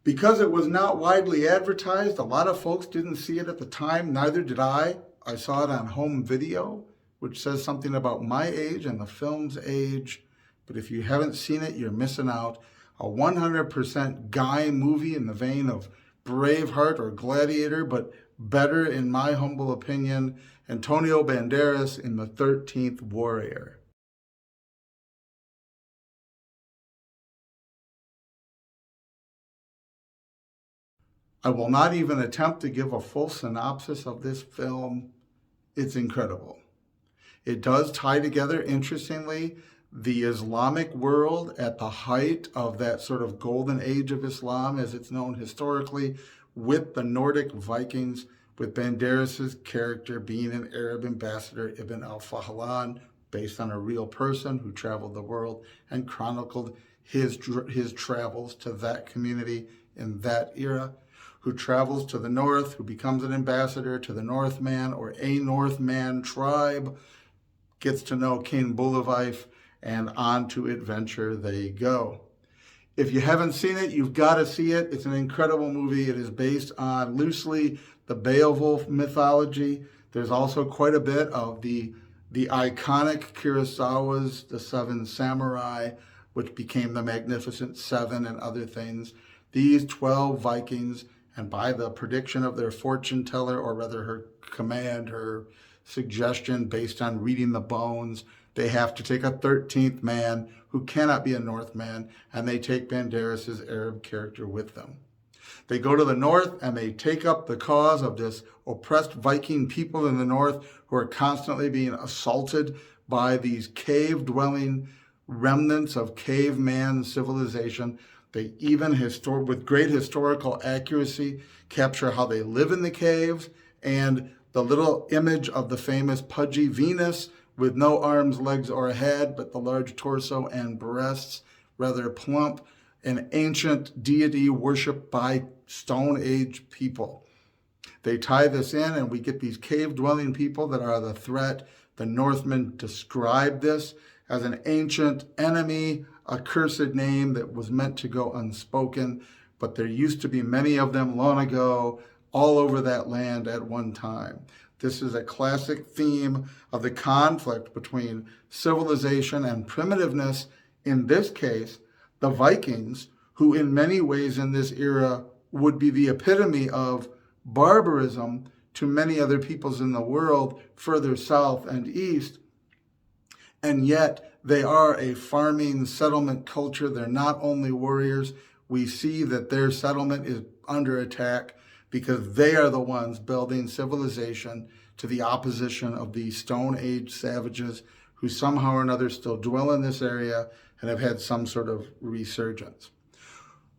Because it was not widely advertised, a lot of folks didn't see it at the time, neither did I. I saw it on home video, which says something about my age and the film's age. But if you haven't seen it, you're missing out. A 100% guy movie in the vein of Braveheart or Gladiator, but better in my humble opinion, Antonio Banderas in The 13th Warrior. I will not even attempt to give a full synopsis of this film. It's incredible. It does tie together, interestingly, the Islamic world at the height of that sort of golden age of Islam, as it's known historically, with the Nordic Vikings, with Banderas' character being an Arab ambassador, Ibn al-Fahlan, based on a real person who traveled the world and chronicled his travels to that community in that era, who travels to the north, who becomes an ambassador to the Northman or a Northman tribe, gets to know King Bulawaif, and on to adventure they go. If you haven't seen it, you've got to see it. It's an incredible movie. It is based on, loosely, the Beowulf mythology. There's also quite a bit of the iconic Kurosawa's The Seven Samurai, which became the Magnificent Seven and other things. These 12 Vikings, and by the prediction of their fortune teller, or rather her command, her suggestion based on reading the bones, they have to take a 13th man who cannot be a Northman, and they take Banderas' Arab character with them. They go to the north and they take up the cause of this oppressed Viking people in the north who are constantly being assaulted by these cave-dwelling remnants of caveman civilization. They even, with great historical accuracy, capture how they live in the caves, and the little image of the famous pudgy Venus with no arms, legs, or head, but the large torso and breasts, rather plump, an ancient deity worshipped by Stone Age people. They tie this in, and we get these cave-dwelling people that are the threat. The Northmen describe this as an ancient enemy, a cursed name that was meant to go unspoken, but there used to be many of them long ago, all over that land at one time. This is a classic theme of the conflict between civilization and primitiveness. In this case, the Vikings, who in many ways in this era would be the epitome of barbarism to many other peoples in the world further south and east, and yet they are a farming settlement culture. They're not only warriors. We see that their settlement is under attack because they are the ones building civilization to the opposition of these Stone Age savages who somehow or another still dwell in this area and have had some sort of resurgence.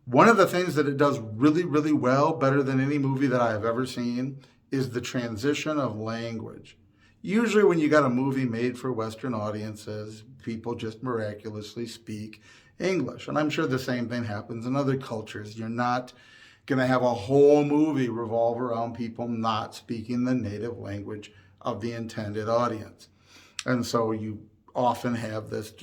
One of the things that it does really, really well, better than any movie that I have ever seen, is the transition of language. Usually when you got a movie made for Western audiences, people just miraculously speak English. And I'm sure the same thing happens in other cultures. You're not going to have a whole movie revolve around people not speaking the native language of the intended audience. And so you often have this,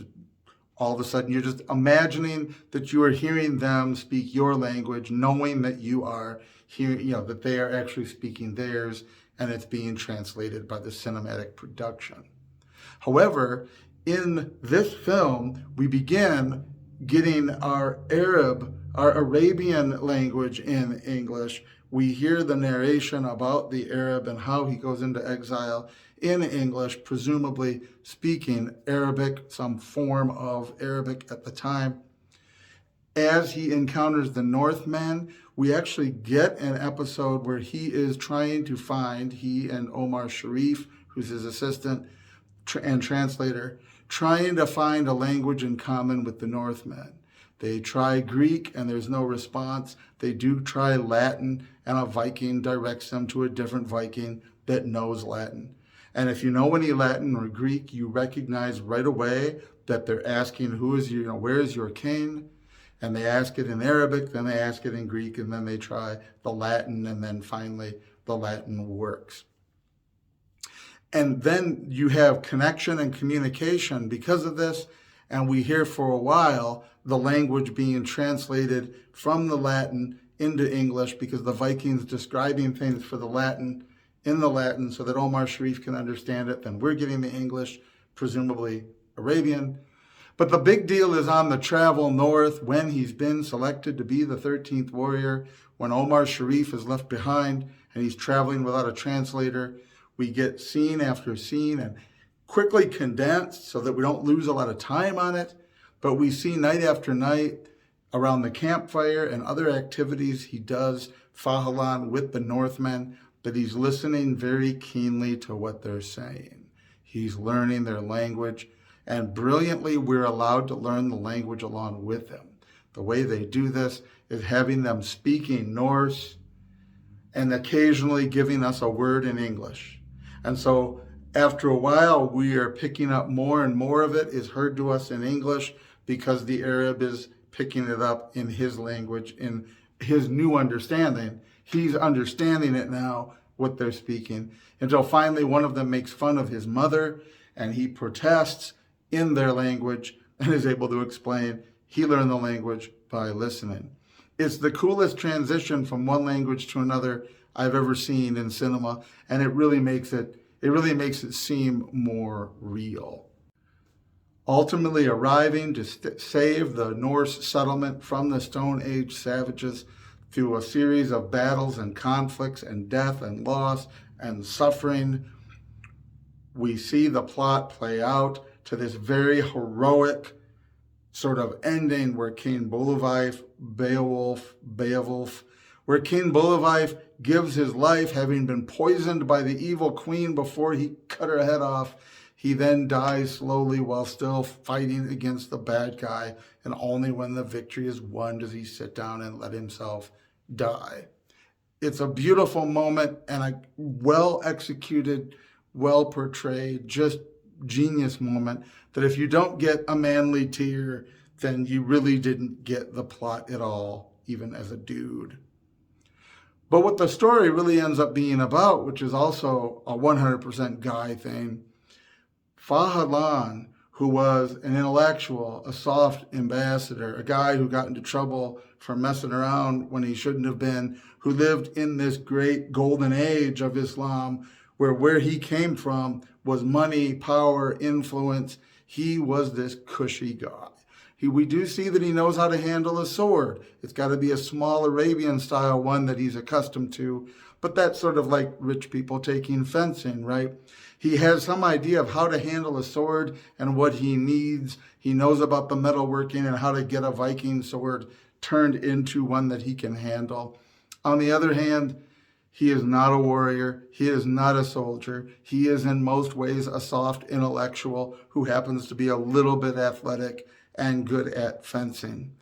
all of a sudden you're just imagining that you are hearing them speak your language, knowing that you are hearing, that they are actually speaking theirs, and it's being translated by the cinematic production. However, in this film, we begin getting our Arabian language in English. We hear the narration about the Arab and how he goes into exile in English, presumably speaking Arabic, some form of Arabic at the time. As he encounters the Northmen, we actually get an episode where he is trying to find, he and Omar Sharif, who's his assistant and translator, trying to find a language in common with the Northmen. They try Greek and there's no response. They do try Latin, and a Viking directs them to a different Viking that knows Latin. And if you know any Latin or Greek, you recognize right away that they're asking, where is your king? And they ask it in Arabic, then they ask it in Greek, and then they try the Latin, and then finally the Latin works. And then you have connection and communication because of this, and we hear for a while the language being translated from the Latin into English because the Vikings describing things for the Latin in the Latin so that Omar Sharif can understand it. Then we're getting the English, presumably Arabian. But the big deal is on the travel north when he's been selected to be the 13th warrior, when Omar Sharif is left behind and he's traveling without a translator. We get scene after scene and quickly condensed so that we don't lose a lot of time on it. But we see night after night around the campfire and other activities he does, Fahlan, with the Northmen, that he's listening very keenly to what they're saying. He's learning their language, and brilliantly we're allowed to learn the language along with them. The way they do this is having them speaking Norse and occasionally giving us a word in English. And so after a while, we are picking up more and more of it is heard to us in English because the Arab is picking it up in his language, in his new understanding. He's understanding it now, what they're speaking, until finally one of them makes fun of his mother and he protests in their language and is able to explain he learned the language by listening. It's the coolest transition from one language to another I've ever seen in cinema, and it really makes it seem more real. Ultimately arriving to save the Norse settlement from the Stone Age savages through a series of battles and conflicts and death and loss and suffering, we see the plot play out to this very heroic sort of ending where King Beowulf, where King Beowulf gives his life, having been poisoned by the evil queen before he cut her head off. He then dies slowly while still fighting against the bad guy, and only when the victory is won does he sit down and let himself die. It's a beautiful moment and a well-executed, well-portrayed, just genius moment that if you don't get a manly tear, then you really didn't get the plot at all, even as a dude. But what the story really ends up being about, which is also a 100% guy thing, Fahlan, who was an intellectual, a soft ambassador, a guy who got into trouble for messing around when he shouldn't have been, who lived in this great golden age of Islam, where he came from was money, power, influence. He was this cushy guy. We do see that he knows how to handle a sword. It's got to be a small Arabian style one that he's accustomed to, but that's sort of like rich people taking fencing, right? He has some idea of how to handle a sword and what he needs. He knows about the metalworking and how to get a Viking sword turned into one that he can handle. On the other hand, he is not a warrior. He is not a soldier. He is in most ways a soft intellectual who happens to be a little bit athletic and good at fencing.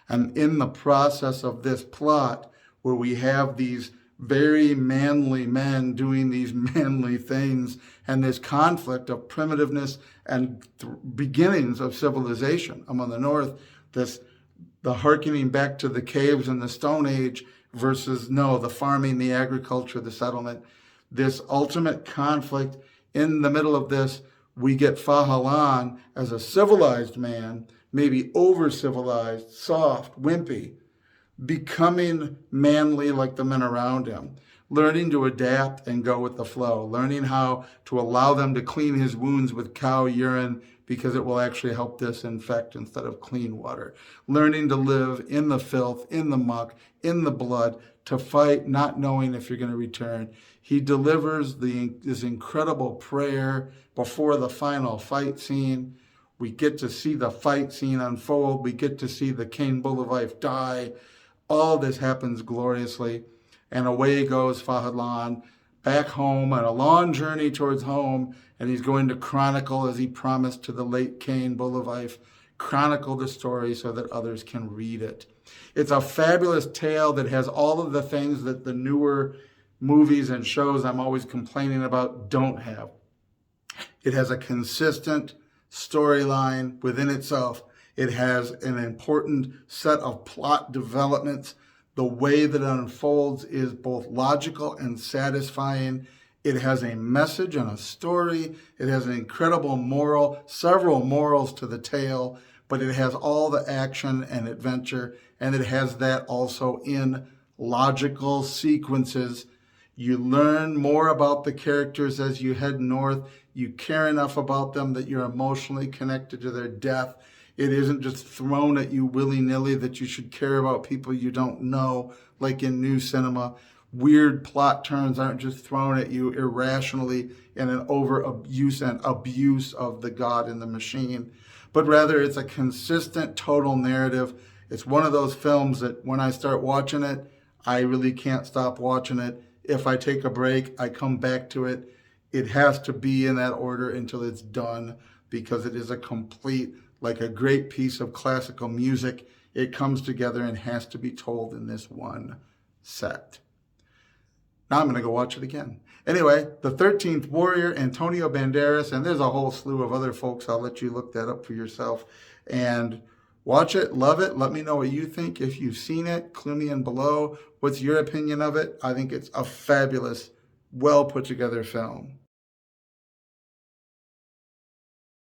And in the process of this plot, where we have these very manly men doing these manly things and this conflict of primitiveness and beginnings of civilization among the North, the hearkening back to the caves in the Stone Age versus the farming, the agriculture, the settlement, this ultimate conflict. In the middle of this, we get Fahlan as a civilized man, maybe over-civilized, soft, wimpy, becoming manly like the men around him, learning to adapt and go with the flow, learning how to allow them to clean his wounds with cow urine because it will actually help disinfect instead of clean water, learning to live in the filth, in the muck, in the blood, to fight not knowing if you're going to return. He delivers this incredible prayer before the final fight scene. We get to see the fight scene unfold. We get to see the King Beowulf die. All this happens gloriously. And away goes Fahlan back home on a long journey towards home. And he's going to chronicle, as he promised to the late King Beowulf, chronicle the story so that others can read it. It's a fabulous tale that has all of the things that the newer movies and shows I'm always complaining about don't have. It has a consistent storyline within itself. It has an important set of plot developments. The way that it unfolds is both logical and satisfying. It has a message and a story. It has an incredible moral, several morals to the tale, but it has all the action and adventure, and it has that also in logical sequences. You learn more about the characters as you head north. You care enough about them that you're emotionally connected to their death. It isn't just thrown at you willy-nilly that you should care about people you don't know, like in new cinema. Weird plot turns aren't just thrown at you irrationally in an overuse and abuse of the God in the machine, but rather it's a consistent total narrative. It's one of those films that when I start watching it, I really can't stop watching it. If I take a break, I come back to it. It has to be in that order until it's done, because it is a complete, like a great piece of classical music. It comes together and has to be told in this one set. Now I'm going to go watch it again. Anyway, The 13th Warrior, Antonio Banderas, and there's a whole slew of other folks. I'll let you look that up for yourself. And watch it, love it. Let me know what you think. If you've seen it, clue me in below. What's your opinion of it? I think it's a fabulous, well put together film.